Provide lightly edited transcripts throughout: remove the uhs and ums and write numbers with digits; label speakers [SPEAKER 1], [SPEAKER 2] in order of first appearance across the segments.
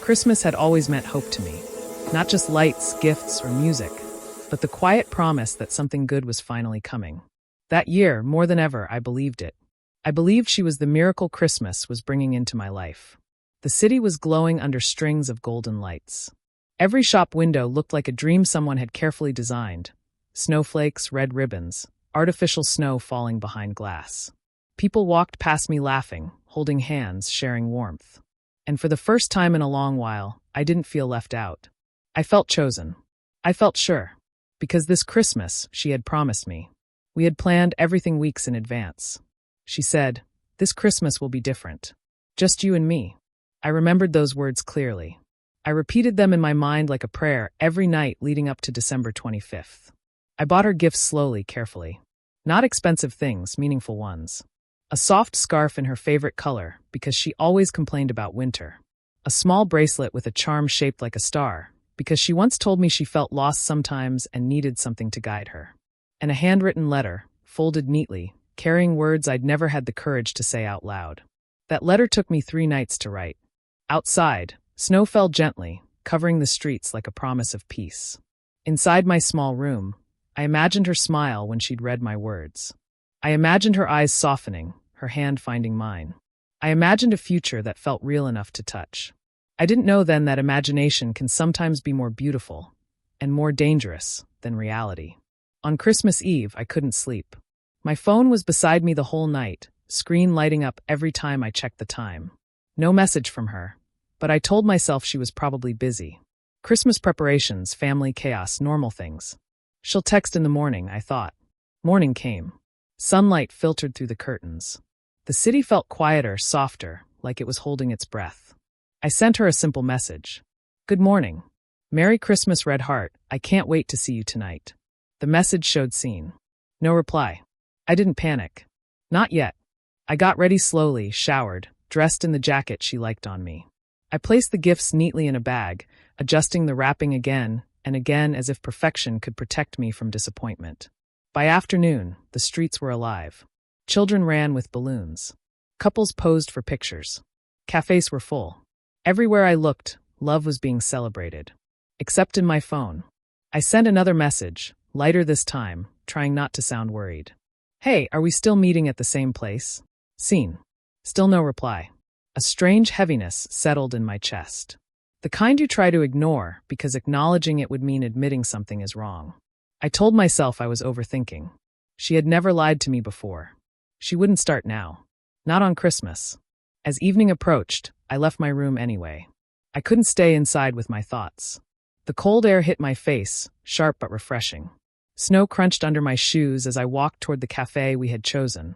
[SPEAKER 1] Christmas had always meant hope to me. Not just lights, gifts, or music, but the quiet promise that something good was finally coming. That year, more than ever, I believed it. I believed she was the miracle Christmas was bringing into my life. The city was glowing under strings of golden lights. Every shop window looked like a dream someone had carefully designed. Snowflakes, red ribbons, artificial snow falling behind glass. People walked past me laughing, holding hands, sharing warmth. And for the first time in a long while, I didn't feel left out. I felt chosen. I felt sure. Because this Christmas, she had promised me. We had planned everything weeks in advance. She said, "This Christmas will be different. Just you and me." I remembered those words clearly. I repeated them in my mind like a prayer every night leading up to December 25th. I bought her gifts slowly, carefully. Not expensive things, meaningful ones. A soft scarf in her favorite color, because she always complained about winter. A small bracelet with a charm shaped like a star, because she once told me she felt lost sometimes and needed something to guide her. And a handwritten letter, folded neatly, carrying words I'd never had the courage to say out loud. That letter took me 3 nights to write. Outside, snow fell gently, covering the streets like a promise of peace. Inside my small room, I imagined her smile when she'd read my words. I imagined her eyes softening, her hand finding mine. I imagined a future that felt real enough to touch. I didn't know then that imagination can sometimes be more beautiful and more dangerous than reality. On Christmas Eve, I couldn't sleep. My phone was beside me the whole night, screen lighting up every time I checked the time. No message from her, but I told myself she was probably busy. Christmas preparations, family chaos, normal things. She'll text in the morning, I thought. Morning came. Sunlight filtered through the curtains. The city felt quieter, softer, like it was holding its breath. I sent her a simple message. "Good morning. Merry Christmas, Red Heart. I can't wait to see you tonight." The message showed seen. No reply. I didn't panic. Not yet. I got ready slowly, showered, dressed in the jacket she liked on me. I placed the gifts neatly in a bag, adjusting the wrapping again and again as if perfection could protect me from disappointment. By afternoon, the streets were alive. Children ran with balloons. Couples posed for pictures. Cafes were full. Everywhere I looked, love was being celebrated. Except in my phone. I sent another message, lighter this time, trying not to sound worried. "Hey, are we still meeting at the same place?" Seen. Still no reply. A strange heaviness settled in my chest. The kind you try to ignore because acknowledging it would mean admitting something is wrong. I told myself I was overthinking. She had never lied to me before. She wouldn't start now. Not on Christmas. As evening approached, I left my room anyway. I couldn't stay inside with my thoughts. The cold air hit my face, sharp but refreshing. Snow crunched under my shoes as I walked toward the cafe we had chosen.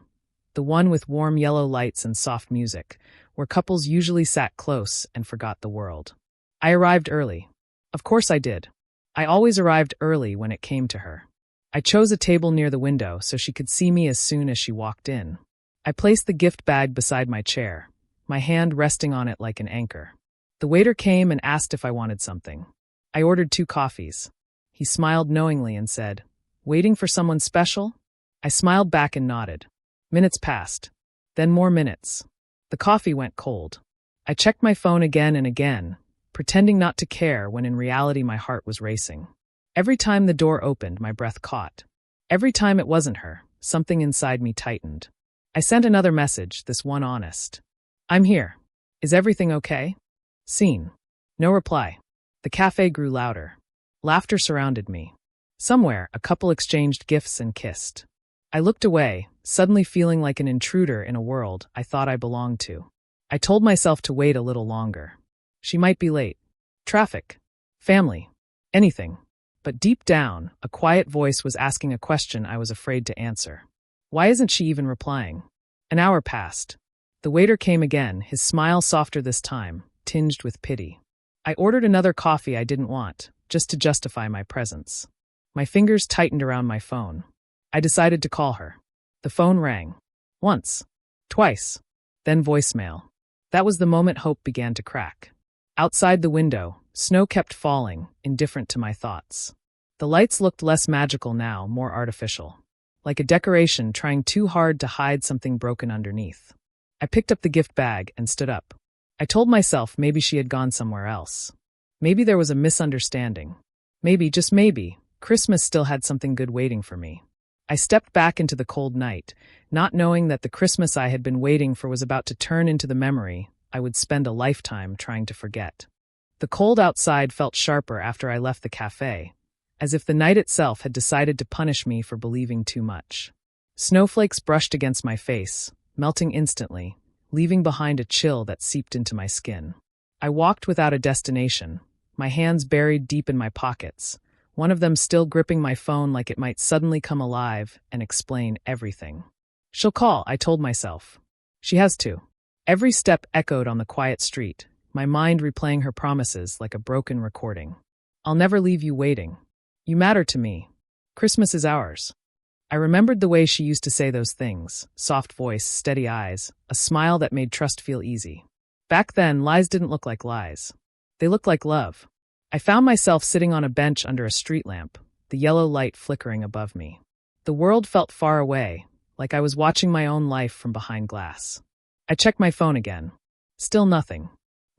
[SPEAKER 1] The one with warm yellow lights and soft music, where couples usually sat close and forgot the world. I arrived early. Of course I did. I always arrived early when it came to her. I chose a table near the window so she could see me as soon as she walked in. I placed the gift bag beside my chair, my hand resting on it like an anchor. The waiter came and asked if I wanted something. I ordered 2 coffees. He smiled knowingly and said, "Waiting for someone special?" I smiled back and nodded. Minutes passed. Then more minutes. The coffee went cold. I checked my phone again and again, pretending not to care when in reality my heart was racing. Every time the door opened, my breath caught. Every time it wasn't her, something inside me tightened. I sent another message, this one honest. "I'm here. Is everything okay?" Seen. No reply. The cafe grew louder. Laughter surrounded me. Somewhere, a couple exchanged gifts and kissed. I looked away, suddenly feeling like an intruder in a world I thought I belonged to. I told myself to wait a little longer. She might be late. Traffic. Family. Anything. But deep down, a quiet voice was asking a question I was afraid to answer. Why isn't she even replying? An hour passed. The waiter came again, his smile softer this time, tinged with pity. I ordered another coffee I didn't want, just to justify my presence. My fingers tightened around my phone. I decided to call her. The phone rang. Once. Twice. Then voicemail. That was the moment hope began to crack. Outside the window, snow kept falling, indifferent to my thoughts. The lights looked less magical now, more artificial. Like a decoration trying too hard to hide something broken underneath. I picked up the gift bag and stood up. I told myself maybe she had gone somewhere else. Maybe there was a misunderstanding. Maybe, just maybe, Christmas still had something good waiting for me. I stepped back into the cold night, not knowing that the Christmas I had been waiting for was about to turn into the memory I would spend a lifetime trying to forget. The cold outside felt sharper after I left the cafe, as if the night itself had decided to punish me for believing too much. Snowflakes brushed against my face, melting instantly, leaving behind a chill that seeped into my skin. I walked without a destination, my hands buried deep in my pockets, one of them still gripping my phone like it might suddenly come alive and explain everything. She'll call, I told myself. She has to. Every step echoed on the quiet street, my mind replaying her promises like a broken recording. I'll never leave you waiting. You matter to me. Christmas is ours. I remembered the way she used to say those things, soft voice, steady eyes, a smile that made trust feel easy. Back then, lies didn't look like lies. They looked like love. I found myself sitting on a bench under a street lamp, the yellow light flickering above me. The world felt far away, like I was watching my own life from behind glass. I checked my phone again. Still nothing.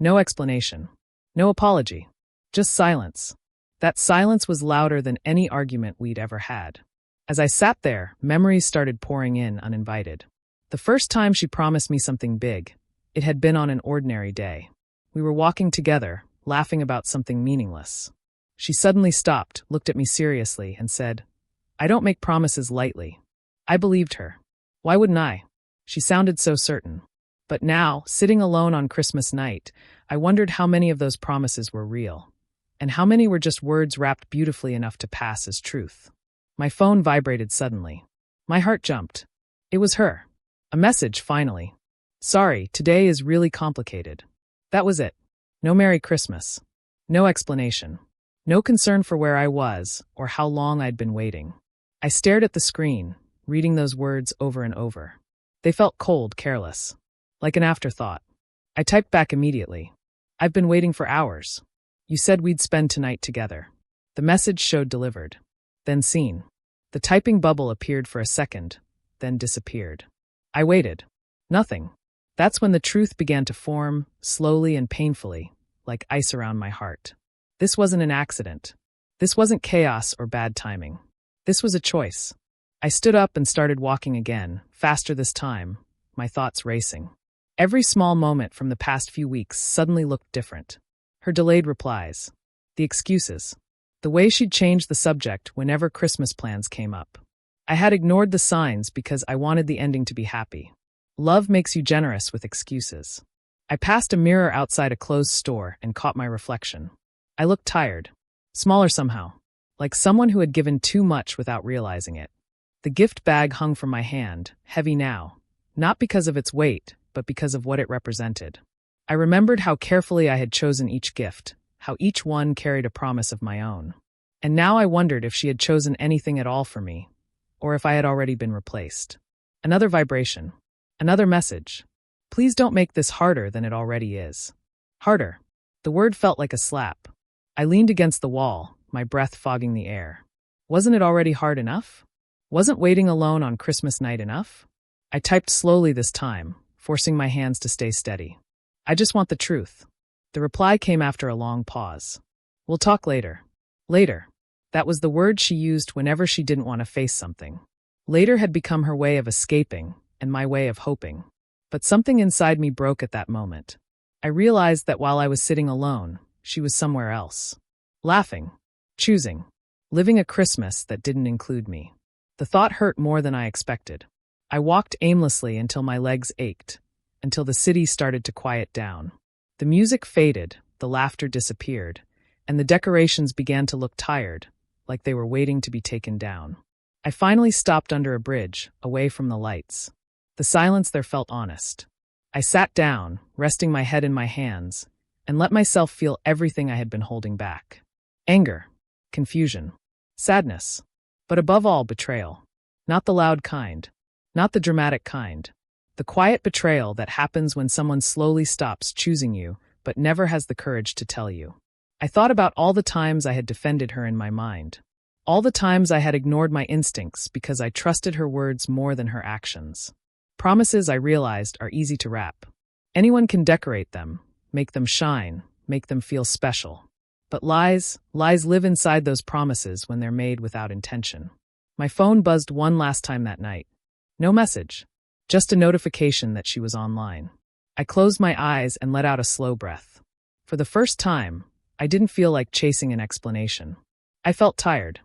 [SPEAKER 1] No explanation. No apology. Just silence. That silence was louder than any argument we'd ever had. As I sat there, memories started pouring in uninvited. The first time she promised me something big, it had been on an ordinary day. We were walking together, laughing about something meaningless. She suddenly stopped, looked at me seriously, and said, "I don't make promises lightly." I believed her. Why wouldn't I? She sounded so certain. But now, sitting alone on Christmas night, I wondered how many of those promises were real, and how many were just words wrapped beautifully enough to pass as truth. My phone vibrated suddenly. My heart jumped. It was her. A message, finally. "Sorry, today is really complicated." That was it. No Merry Christmas. No explanation. No concern for where I was or how long I'd been waiting. I stared at the screen, reading those words over and over. They felt cold, careless. Like an afterthought. I typed back immediately. "I've been waiting for hours. You said we'd spend tonight together." The message showed delivered. Then seen. The typing bubble appeared for a second, then disappeared. I waited. Nothing. That's when the truth began to form, slowly and painfully, like ice around my heart. This wasn't an accident. This wasn't chaos or bad timing. This was a choice. I stood up and started walking again, faster this time, my thoughts racing. Every small moment from the past few weeks suddenly looked different. Her delayed replies. The excuses. The way she'd changed the subject whenever Christmas plans came up. I had ignored the signs because I wanted the ending to be happy. Love makes you generous with excuses. I passed a mirror outside a closed store and caught my reflection. I looked tired. Smaller somehow. Like someone who had given too much without realizing it. The gift bag hung from my hand, heavy now. Not because of its weight, but because of what it represented. I remembered how carefully I had chosen each gift, how each one carried a promise of my own. And now I wondered if she had chosen anything at all for me, or if I had already been replaced. Another vibration. Another message. Please don't make this harder than it already is. Harder. The word felt like a slap. I leaned against the wall, my breath fogging the air. Wasn't it already hard enough? Wasn't waiting alone on Christmas night enough? I typed slowly this time, forcing my hands to stay steady. I just want the truth. The reply came after a long pause. We'll talk later. Later. That was the word she used whenever she didn't want to face something. Later had become her way of escaping, and my way of hoping. But something inside me broke at that moment. I realized that while I was sitting alone, she was somewhere else. Laughing. Choosing. Living a Christmas that didn't include me. The thought hurt more than I expected. I walked aimlessly until my legs ached, until the city started to quiet down. The music faded, the laughter disappeared, and the decorations began to look tired, like they were waiting to be taken down. I finally stopped under a bridge, away from the lights. The silence there felt honest. I sat down, resting my head in my hands, and let myself feel everything I had been holding back. Anger, confusion, sadness, but above all, betrayal. Not the loud kind. Not the dramatic kind. The quiet betrayal that happens when someone slowly stops choosing you, but never has the courage to tell you. I thought about all the times I had defended her in my mind. All the times I had ignored my instincts because I trusted her words more than her actions. Promises, I realized, are easy to wrap. Anyone can decorate them, make them shine, make them feel special. But lies live inside those promises when they're made without intention. My phone buzzed one last time that night. No message, just a notification that she was online. I closed my eyes and let out a slow breath. For the first time, I didn't feel like chasing an explanation. I felt tired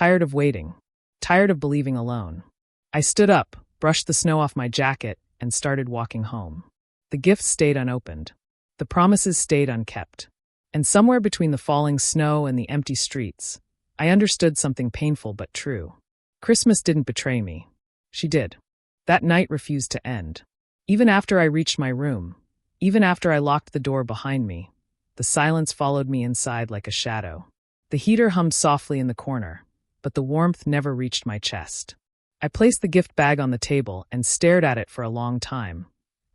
[SPEAKER 1] of waiting, tired of believing alone. I stood up, brushed the snow off my jacket, and started walking home. The gifts stayed unopened. The promises stayed unkept. And somewhere between the falling snow and the empty streets, I understood something painful but true. Christmas didn't betray me. She did. That night refused to end. Even after I reached my room, even after I locked the door behind me, the silence followed me inside like a shadow. The heater hummed softly in the corner, but the warmth never reached my chest. I placed the gift bag on the table and stared at it for a long time,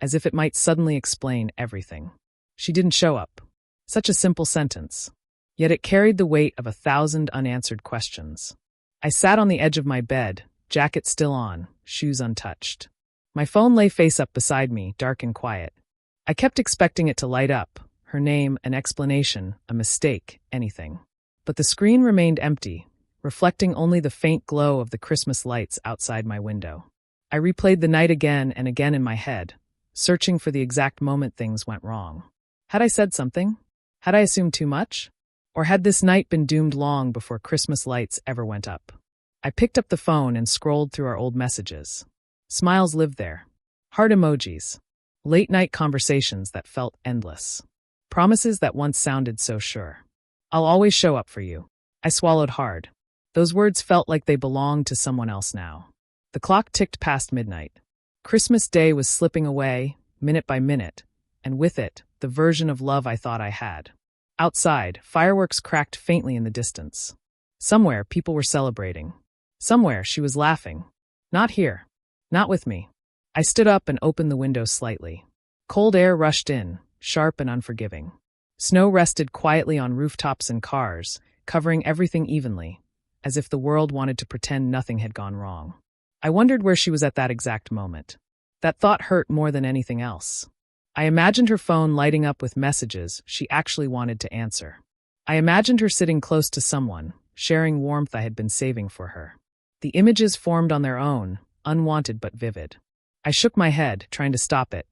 [SPEAKER 1] as if it might suddenly explain everything. She didn't show up. Such a simple sentence. Yet it carried the weight of 1,000 unanswered questions. I sat on the edge of my bed, jacket still on, shoes untouched. My phone lay face up beside me, dark and quiet. I kept expecting it to light up, her name, an explanation, a mistake, anything. But the screen remained empty, reflecting only the faint glow of the Christmas lights outside my window. I replayed the night again and again in my head, searching for the exact moment things went wrong. Had I said something? Had I assumed too much? Or had this night been doomed long before Christmas lights ever went up? I picked up the phone and scrolled through our old messages. Smiles lived there. Heart emojis. Late-night conversations that felt endless. Promises that once sounded so sure. I'll always show up for you. I swallowed hard. Those words felt like they belonged to someone else now. The clock ticked past midnight. Christmas Day was slipping away, minute by minute, and with it, the version of love I thought I had. Outside, fireworks cracked faintly in the distance. Somewhere, people were celebrating. Somewhere, she was laughing. Not here. Not with me. I stood up and opened the window slightly. Cold air rushed in, sharp and unforgiving. Snow rested quietly on rooftops and cars, covering everything evenly, as if the world wanted to pretend nothing had gone wrong. I wondered where she was at that exact moment. That thought hurt more than anything else. I imagined her phone lighting up with messages she actually wanted to answer. I imagined her sitting close to someone, sharing warmth I had been saving for her. The images formed on their own, unwanted but vivid. I shook my head, trying to stop it.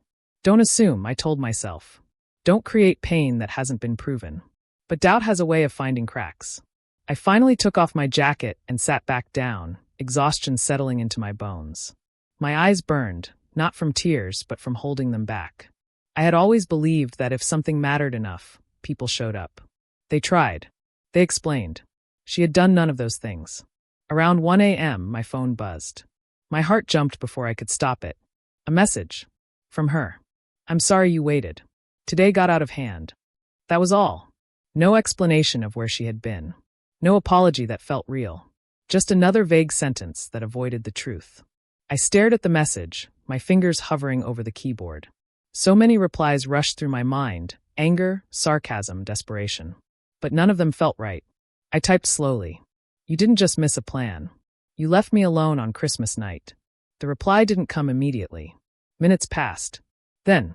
[SPEAKER 1] Don't assume, I told myself. Don't create pain that hasn't been proven. But doubt has a way of finding cracks. I finally took off my jacket and sat back down, exhaustion settling into my bones. My eyes burned, not from tears, but from holding them back. I had always believed that if something mattered enough, people showed up. They tried. They explained. She had done none of those things. Around 1 a.m., my phone buzzed. My heart jumped before I could stop it. A message. From her. I'm sorry you waited. Today got out of hand. That was all. No explanation of where she had been. No apology that felt real. Just another vague sentence that avoided the truth. I stared at the message, my fingers hovering over the keyboard. So many replies rushed through my mind, anger, sarcasm, desperation. But none of them felt right. I typed slowly. You didn't just miss a plan. You left me alone on Christmas night. The reply didn't come immediately. Minutes passed. Then,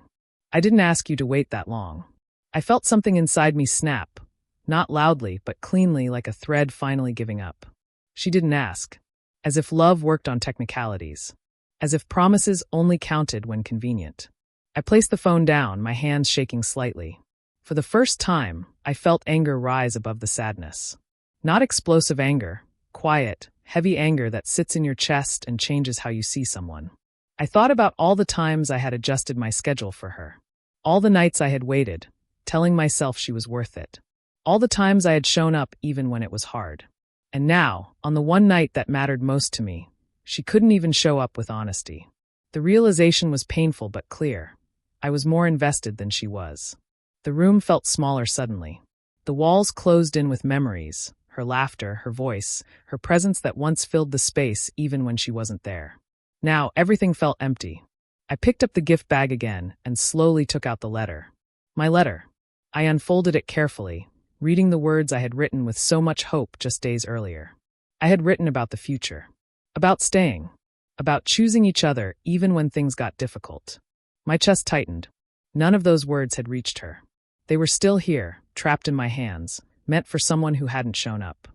[SPEAKER 1] I didn't ask you to wait that long. I felt something inside me snap, not loudly, but cleanly, like a thread finally giving up. She didn't ask. As if love worked on technicalities. As if promises only counted when convenient. I placed the phone down, my hands shaking slightly. For the first time, I felt anger rise above the sadness. Not explosive anger, quiet, heavy anger that sits in your chest and changes how you see someone. I thought about all the times I had adjusted my schedule for her. All the nights I had waited, telling myself she was worth it. All the times I had shown up even when it was hard. And now, on the one night that mattered most to me, she couldn't even show up with honesty. The realization was painful but clear. I was more invested than she was. The room felt smaller suddenly. The walls closed in with memories, her laughter, her voice, her presence that once filled the space even when she wasn't there. Now, everything felt empty. I picked up the gift bag again and slowly took out the letter. My letter. I unfolded it carefully, reading the words I had written with so much hope just days earlier. I had written about the future. About staying. About choosing each other even when things got difficult. My chest tightened. None of those words had reached her. They were still here, trapped in my hands, meant for someone who hadn't shown up.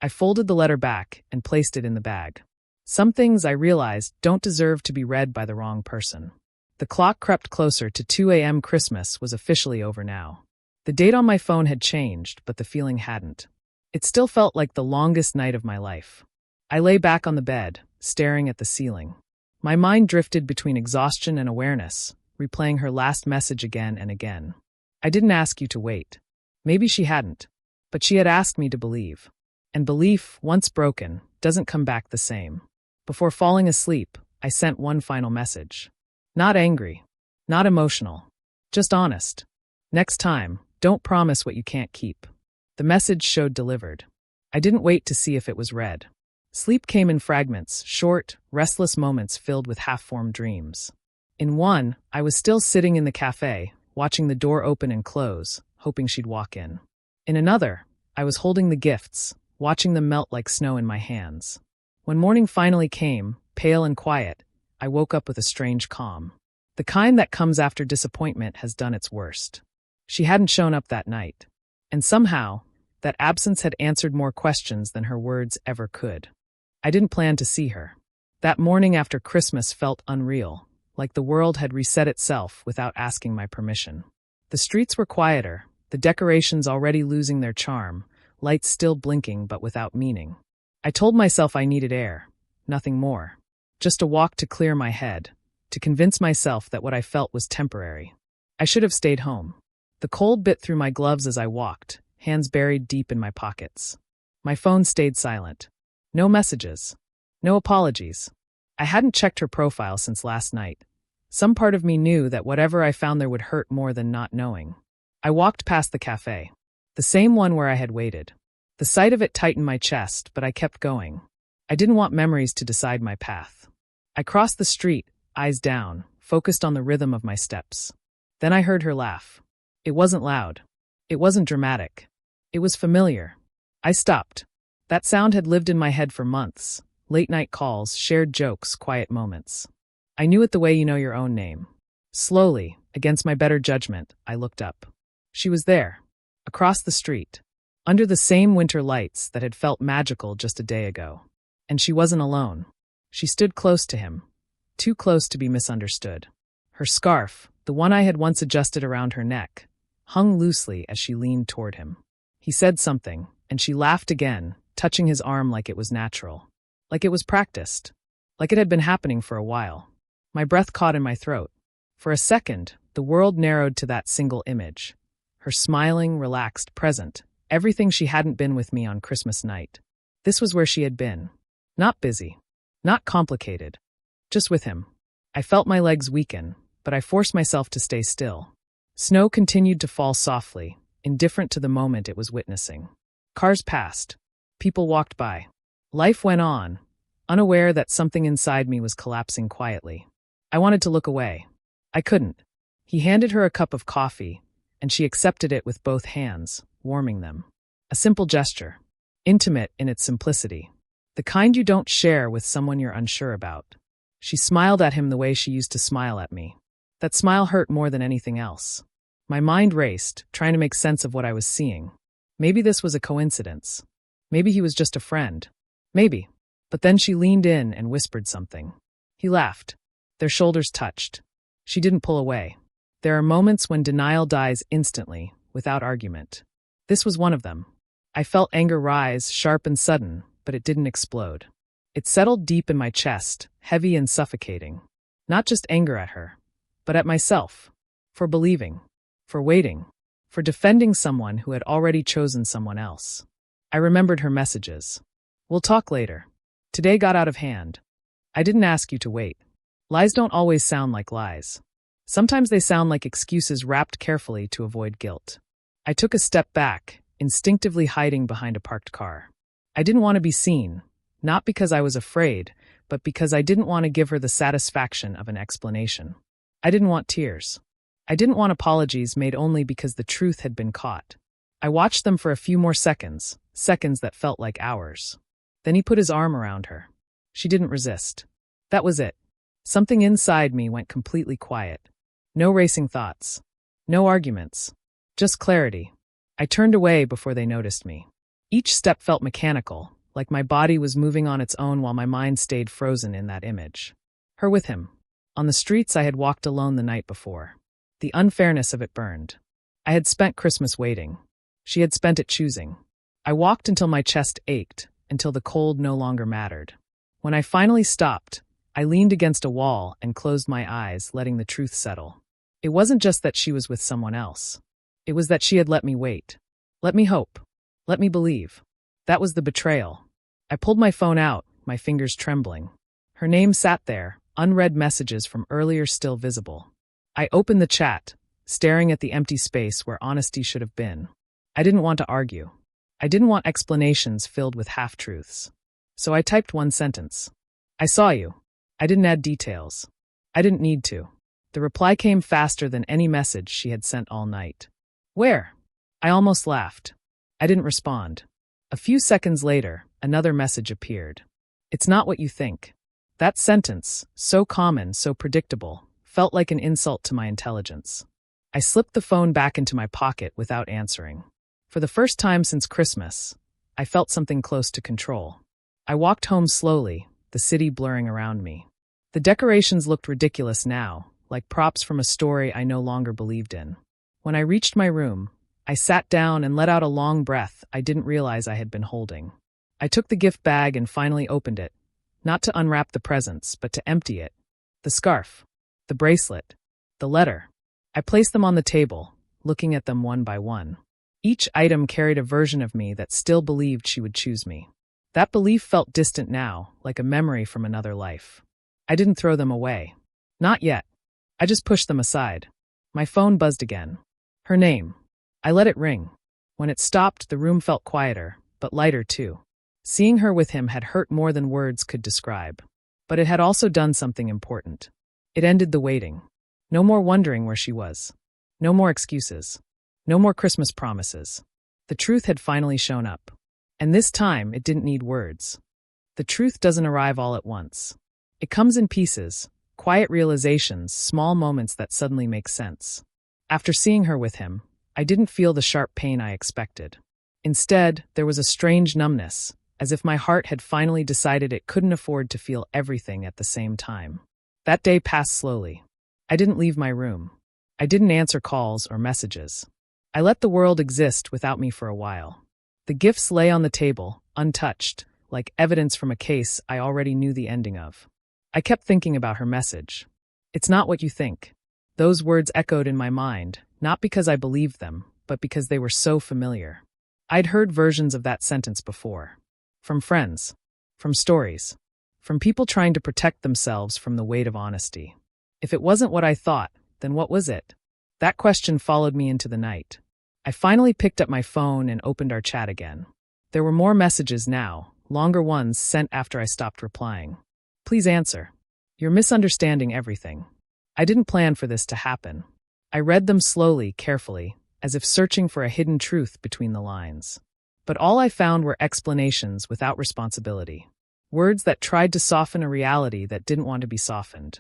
[SPEAKER 1] I folded the letter back and placed it in the bag. Some things, I realized, don't deserve to be read by the wrong person. The clock crept closer to 2 a.m. Christmas was officially over now. The date on my phone had changed, but the feeling hadn't. It still felt like the longest night of my life. I lay back on the bed, staring at the ceiling. My mind drifted between exhaustion and awareness, replaying her last message again and again. I didn't ask you to wait. Maybe she hadn't, but she had asked me to believe. And belief, once broken, doesn't come back the same. Before falling asleep, I sent one final message. Not angry, not emotional, just honest. Next time, don't promise what you can't keep. The message showed delivered. I didn't wait to see if it was read. Sleep came in fragments, short, restless moments filled with half-formed dreams. In one, I was still sitting in the cafe, watching the door open and close, hoping she'd walk in. In another, I was holding the gifts, watching them melt like snow in my hands. When morning finally came, pale and quiet, I woke up with a strange calm. The kind that comes after disappointment has done its worst. She hadn't shown up that night. And somehow, that absence had answered more questions than her words ever could. I didn't plan to see her. That morning after Christmas felt unreal, like the world had reset itself without asking my permission. The streets were quieter, the decorations already losing their charm, lights still blinking but without meaning. I told myself I needed air, nothing more. Just a walk to clear my head, to convince myself that what I felt was temporary. I should have stayed home. The cold bit through my gloves as I walked, hands buried deep in my pockets. My phone stayed silent. No messages. No apologies. I hadn't checked her profile since last night. Some part of me knew that whatever I found there would hurt more than not knowing. I walked past the cafe. The same one where I had waited. The sight of it tightened my chest, but I kept going. I didn't want memories to decide my path. I crossed the street, eyes down, focused on the rhythm of my steps. Then I heard her laugh. It wasn't loud. It wasn't dramatic. It was familiar. I stopped. That sound had lived in my head for months. Late-night calls, shared jokes, quiet moments. I knew it the way you know your own name. Slowly, against my better judgment, I looked up. She was there, across the street, under the same winter lights that had felt magical just a day ago. And she wasn't alone. She stood close to him, too close to be misunderstood. Her scarf, the one I had once adjusted around her neck, hung loosely as she leaned toward him. He said something, and she laughed again, touching his arm like it was natural. Like it was practiced. Like it had been happening for a while. My breath caught in my throat. For a second, the world narrowed to that single image. Her smiling, relaxed present, everything she hadn't been with me on Christmas night. This was where she had been. Not busy. Not complicated. Just with him. I felt my legs weaken, but I forced myself to stay still. Snow continued to fall softly, indifferent to the moment it was witnessing. Cars passed. People walked by. Life went on, unaware that something inside me was collapsing quietly. I wanted to look away. I couldn't. He handed her a cup of coffee, and she accepted it with both hands, warming them. A simple gesture. Intimate in its simplicity. The kind you don't share with someone you're unsure about. She smiled at him the way she used to smile at me. That smile hurt more than anything else. My mind raced, trying to make sense of what I was seeing. Maybe this was a coincidence. Maybe he was just a friend. Maybe. But then she leaned in and whispered something. He laughed. Their shoulders touched. She didn't pull away. There are moments when denial dies instantly, without argument. This was one of them. I felt anger rise, sharp and sudden, but it didn't explode. It settled deep in my chest, heavy and suffocating. Not just anger at her, but at myself. For believing. For waiting. For defending someone who had already chosen someone else. I remembered her messages. We'll talk later. Today got out of hand. I didn't ask you to wait. Lies don't always sound like lies. Sometimes they sound like excuses wrapped carefully to avoid guilt. I took a step back, instinctively hiding behind a parked car. I didn't want to be seen, not because I was afraid, but because I didn't want to give her the satisfaction of an explanation. I didn't want tears. I didn't want apologies made only because the truth had been caught. I watched them for a few more seconds, seconds that felt like hours. Then he put his arm around her. She didn't resist. That was it. Something inside me went completely quiet. No racing thoughts. No arguments. Just clarity. I turned away before they noticed me. Each step felt mechanical, like my body was moving on its own while my mind stayed frozen in that image. Her with him. On the streets I had walked alone the night before. The unfairness of it burned. I had spent Christmas waiting. She had spent it choosing. I walked until my chest ached, until the cold no longer mattered. When I finally stopped, I leaned against a wall and closed my eyes, letting the truth settle. It wasn't just that she was with someone else. It was that she had let me wait. Let me hope. Let me believe. That was the betrayal. I pulled my phone out, my fingers trembling. Her name sat there, unread messages from earlier still visible. I opened the chat, staring at the empty space where honesty should have been. I didn't want to argue. I didn't want explanations filled with half-truths. So I typed one sentence. I saw you. I didn't add details. I didn't need to. The reply came faster than any message she had sent all night. Where? I almost laughed. I didn't respond. A few seconds later, another message appeared. It's not what you think. That sentence, so common, so predictable, felt like an insult to my intelligence. I slipped the phone back into my pocket without answering. For the first time since Christmas, I felt something close to control. I walked home slowly, the city blurring around me. The decorations looked ridiculous now, like props from a story I no longer believed in. When I reached my room, I sat down and let out a long breath I didn't realize I had been holding. I took the gift bag and finally opened it, not to unwrap the presents, but to empty it. The scarf, the bracelet, the letter. I placed them on the table, looking at them one by one. Each item carried a version of me that still believed she would choose me. That belief felt distant now, like a memory from another life. I didn't throw them away. Not yet. I just pushed them aside. My phone buzzed again. Her name. I let it ring. When it stopped, the room felt quieter, but lighter too. Seeing her with him had hurt more than words could describe. But it had also done something important. It ended the waiting. No more wondering where she was. No more excuses. No more Christmas promises. The truth had finally shown up. And this time, it didn't need words. The truth doesn't arrive all at once. It comes in pieces, quiet realizations, small moments that suddenly make sense. After seeing her with him, I didn't feel the sharp pain I expected. Instead, there was a strange numbness, as if my heart had finally decided it couldn't afford to feel everything at the same time. That day passed slowly. I didn't leave my room. I didn't answer calls or messages. I let the world exist without me for a while. The gifts lay on the table, untouched, like evidence from a case I already knew the ending of. I kept thinking about her message. It's not what you think. Those words echoed in my mind, not because I believed them, but because they were so familiar. I'd heard versions of that sentence before. From friends. From stories. From people trying to protect themselves from the weight of honesty. If it wasn't what I thought, then what was it? That question followed me into the night. I finally picked up my phone and opened our chat again. There were more messages now, longer ones sent after I stopped replying. Please answer. You're misunderstanding everything. I didn't plan for this to happen. I read them slowly, carefully, as if searching for a hidden truth between the lines. But all I found were explanations without responsibility. Words that tried to soften a reality that didn't want to be softened.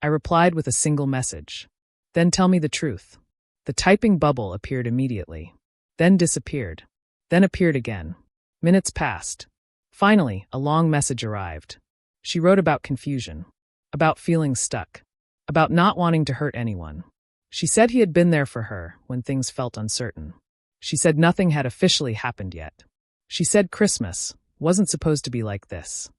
[SPEAKER 1] I replied with a single message. Then tell me the truth. The typing bubble appeared immediately. Then disappeared. Then appeared again. Minutes passed. Finally, a long message arrived. She wrote about confusion. About feeling stuck. About not wanting to hurt anyone. She said he had been there for her when things felt uncertain. She said nothing had officially happened yet. She said Christmas wasn't supposed to be like this.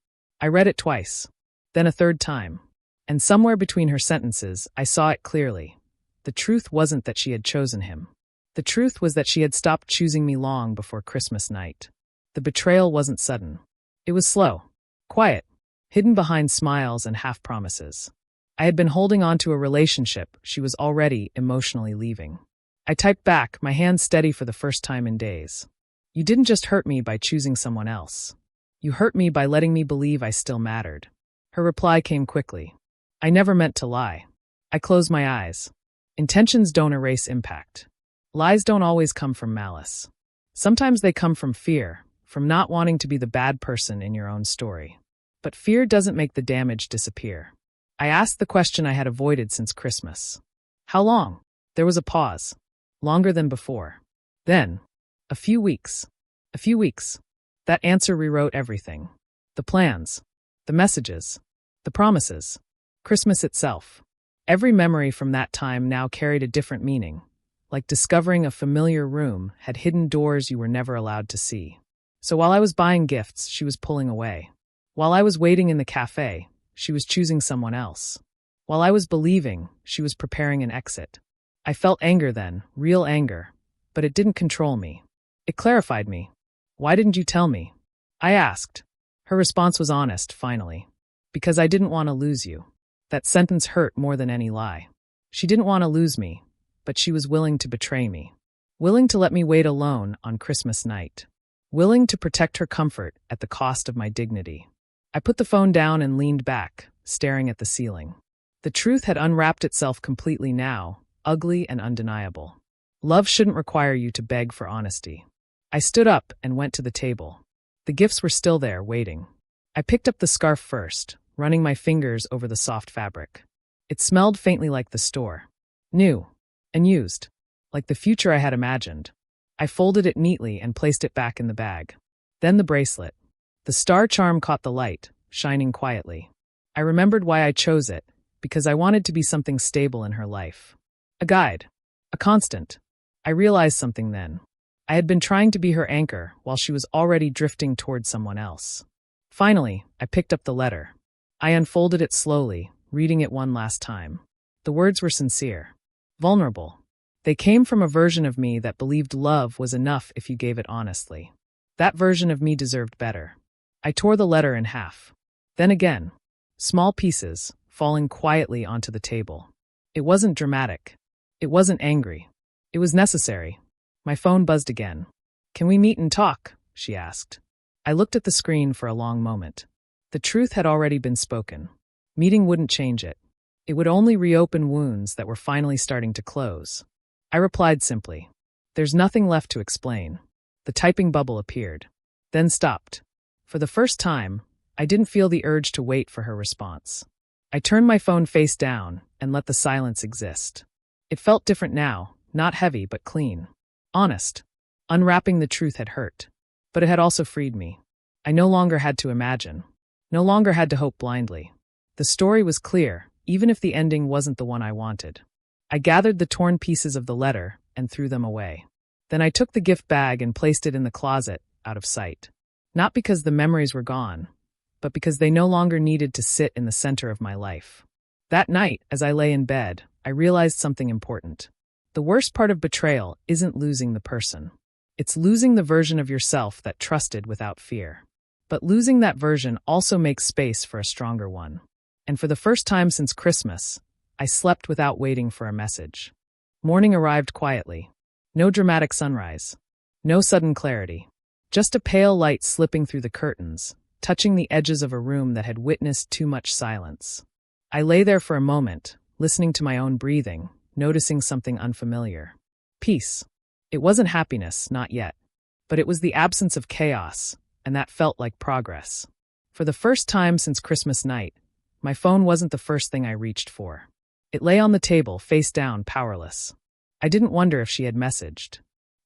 [SPEAKER 1] I read it twice. Then a third time. And somewhere between her sentences, I saw it clearly. The truth wasn't that she had chosen him. The truth was that she had stopped choosing me long before Christmas night. The betrayal wasn't sudden. It was slow. Quiet. Hidden behind smiles and half-promises. I had been holding on to a relationship she was already emotionally leaving. I typed back, my hand steady for the first time in days. You didn't just hurt me by choosing someone else. You hurt me by letting me believe I still mattered. Her reply came quickly. I never meant to lie. I closed my eyes. Intentions don't erase impact. Lies don't always come from malice. Sometimes they come from fear, from not wanting to be the bad person in your own story. But fear doesn't make the damage disappear. I asked the question I had avoided since Christmas. How long? There was a pause. longer than before. Then, a few weeks. A few weeks. That answer rewrote everything. The plans, the messages, the promises, Christmas itself. Every memory from that time now carried a different meaning, like discovering a familiar room had hidden doors you were never allowed to see. So while I was buying gifts, she was pulling away. While I was waiting in the cafe, she was choosing someone else. While I was believing, she was preparing an exit. I felt anger then, real anger, but it didn't control me. It clarified me. Why didn't you tell me? I asked. Her response was honest, finally. Because I didn't want to lose you. That sentence hurt more than any lie. She didn't want to lose me, but she was willing to betray me. Willing to let me wait alone on Christmas night. Willing to protect her comfort at the cost of my dignity. I put the phone down and leaned back, staring at the ceiling. The truth had unwrapped itself completely now, ugly and undeniable. Love shouldn't require you to beg for honesty. I stood up and went to the table. The gifts were still there, waiting. I picked up the scarf first, running my fingers over the soft fabric. It smelled faintly like the store. New and used, like the future I had imagined. I folded it neatly and placed it back in the bag. Then the bracelet. The star charm caught the light, shining quietly. I remembered why I chose it, because I wanted to be something stable in her life. A guide. A constant. I realized something then. I had been trying to be her anchor while she was already drifting toward someone else. Finally, I picked up the letter. I unfolded it slowly, reading it one last time. The words were sincere. Vulnerable. They came from a version of me that believed love was enough if you gave it honestly. That version of me deserved better. I tore the letter in half. Then again. Small pieces, falling quietly onto the table. It wasn't dramatic. It wasn't angry. It was necessary. My phone buzzed again. "Can we meet and talk?" she asked. I looked at the screen for a long moment. The truth had already been spoken. Meeting wouldn't change it. It would only reopen wounds that were finally starting to close. I replied simply. There's nothing left to explain. The typing bubble appeared. Then stopped. For the first time, I didn't feel the urge to wait for her response. I turned my phone face down and let the silence exist. It felt different now, not heavy but clean. Honest. Unwrapping the truth had hurt. But it had also freed me. I no longer had to imagine. No longer had to hope blindly. The story was clear, even if the ending wasn't the one I wanted. I gathered the torn pieces of the letter and threw them away. Then I took the gift bag and placed it in the closet, out of sight. Not because the memories were gone, but because they no longer needed to sit in the center of my life. That night, as I lay in bed, I realized something important. The worst part of betrayal isn't losing the person. It's losing the version of yourself that trusted without fear. But losing that version also makes space for a stronger one. And for the first time since Christmas, I slept without waiting for a message. Morning arrived quietly. No dramatic sunrise. No sudden clarity. Just a pale light slipping through the curtains, touching the edges of a room that had witnessed too much silence. I lay there for a moment, listening to my own breathing, noticing something unfamiliar. Peace. It wasn't happiness, not yet. But it was the absence of chaos, and that felt like progress. For the first time since Christmas night, my phone wasn't the first thing I reached for. It lay on the table, face down, powerless. I didn't wonder if she had messaged.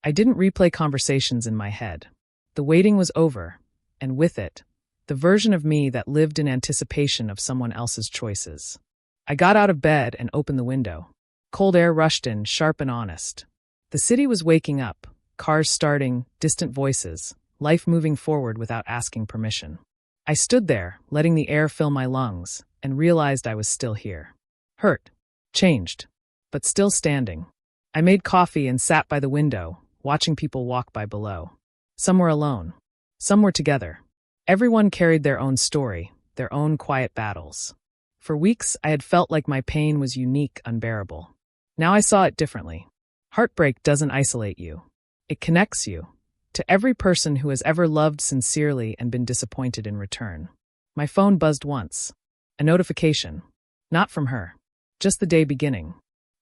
[SPEAKER 1] I didn't replay conversations in my head. The waiting was over, and with it, the version of me that lived in anticipation of someone else's choices. I got out of bed and opened the window. Cold air rushed in, sharp and honest. The city was waking up, cars starting, distant voices, life moving forward without asking permission. I stood there, letting the air fill my lungs, and realized I was still here. Hurt. Changed. But still standing. I made coffee and sat by the window, watching people walk by below. Some were alone. Some were together. Everyone carried their own story, their own quiet battles. For weeks, I had felt like my pain was unique, unbearable. Now I saw it differently. Heartbreak doesn't isolate you. It connects you to every person who has ever loved sincerely and been disappointed in return. My phone buzzed once. A notification. Not from her. Just the day beginning.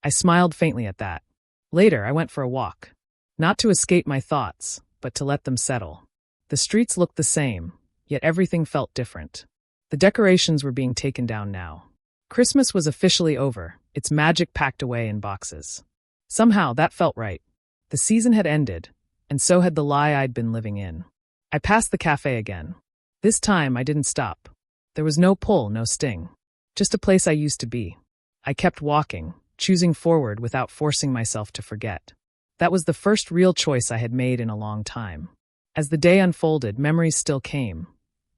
[SPEAKER 1] I smiled faintly at that. Later, I went for a walk. Not to escape my thoughts, but to let them settle. The streets looked the same, yet everything felt different. The decorations were being taken down now. Christmas was officially over, its magic packed away in boxes. Somehow, that felt right. The season had ended, and so had the lie I'd been living in. I passed the cafe again. This time I didn't stop. There was no pull, no sting. Just a place I used to be. I kept walking, choosing forward without forcing myself to forget. That was the first real choice I had made in a long time. As the day unfolded, memories still came,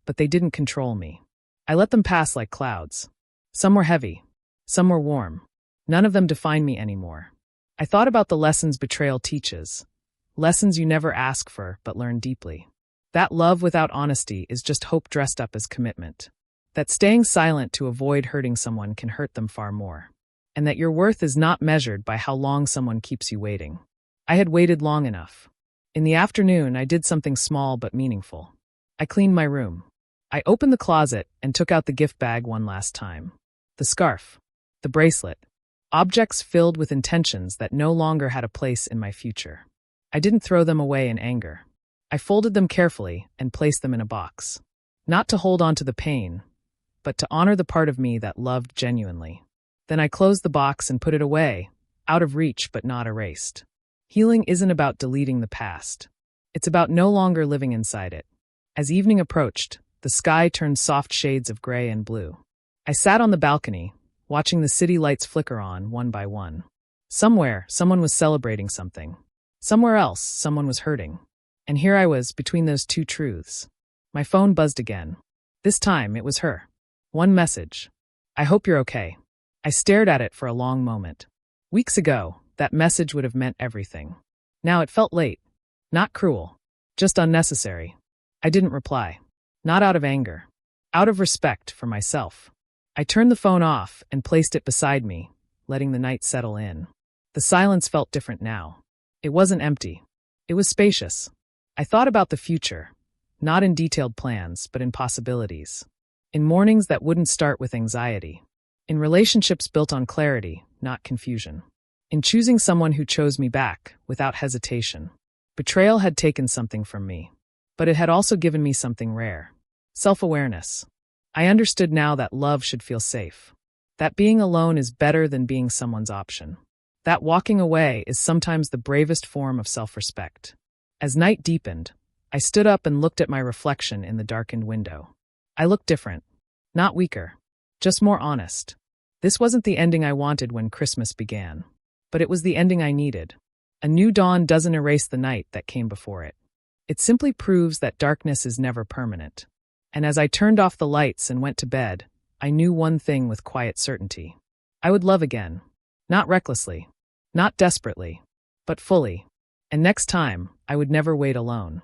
[SPEAKER 1] but they didn't control me. I let them pass like clouds. Some were heavy, some were warm. None of them defined me anymore. I thought about the lessons betrayal teaches. Lessons you never ask for, but learn deeply. That love without honesty is just hope dressed up as commitment. That staying silent to avoid hurting someone can hurt them far more. And that your worth is not measured by how long someone keeps you waiting. I had waited long enough. In the afternoon, I did something small but meaningful. I cleaned my room. I opened the closet and took out the gift bag one last time. The scarf. The bracelet. Objects filled with intentions that no longer had a place in my future. I didn't throw them away in anger. I folded them carefully and placed them in a box. Not to hold on to the pain, but to honor the part of me that loved genuinely. Then I closed the box and put it away, out of reach but not erased. Healing isn't about deleting the past. It's about no longer living inside it. As evening approached, the sky turned soft shades of gray and blue. I sat on the balcony, watching the city lights flicker on one by one. Somewhere, someone was celebrating something. Somewhere else, someone was hurting. And here I was, between those two truths. My phone buzzed again. This time, it was her. One message. I hope you're okay. I stared at it for a long moment. Weeks ago, that message would have meant everything. Now it felt late. Not cruel. Just unnecessary. I didn't reply. Not out of anger. Out of respect for myself. I turned the phone off and placed it beside me, letting the night settle in. The silence felt different now. It wasn't empty. It was spacious. I thought about the future, not in detailed plans, but in possibilities. In mornings that wouldn't start with anxiety. In relationships built on clarity, not confusion. In choosing someone who chose me back, without hesitation. Betrayal had taken something from me. But it had also given me something rare. Self-awareness. I understood now that love should feel safe. That being alone is better than being someone's option. That walking away is sometimes the bravest form of self-respect. As night deepened, I stood up and looked at my reflection in the darkened window. I looked different. Not weaker. Just more honest. This wasn't the ending I wanted when Christmas began. But it was the ending I needed. A new dawn doesn't erase the night that came before it. It simply proves that darkness is never permanent. And as I turned off the lights and went to bed, I knew one thing with quiet certainty. I would love again. Not recklessly. Not desperately. But fully. And next time, I would never wait alone.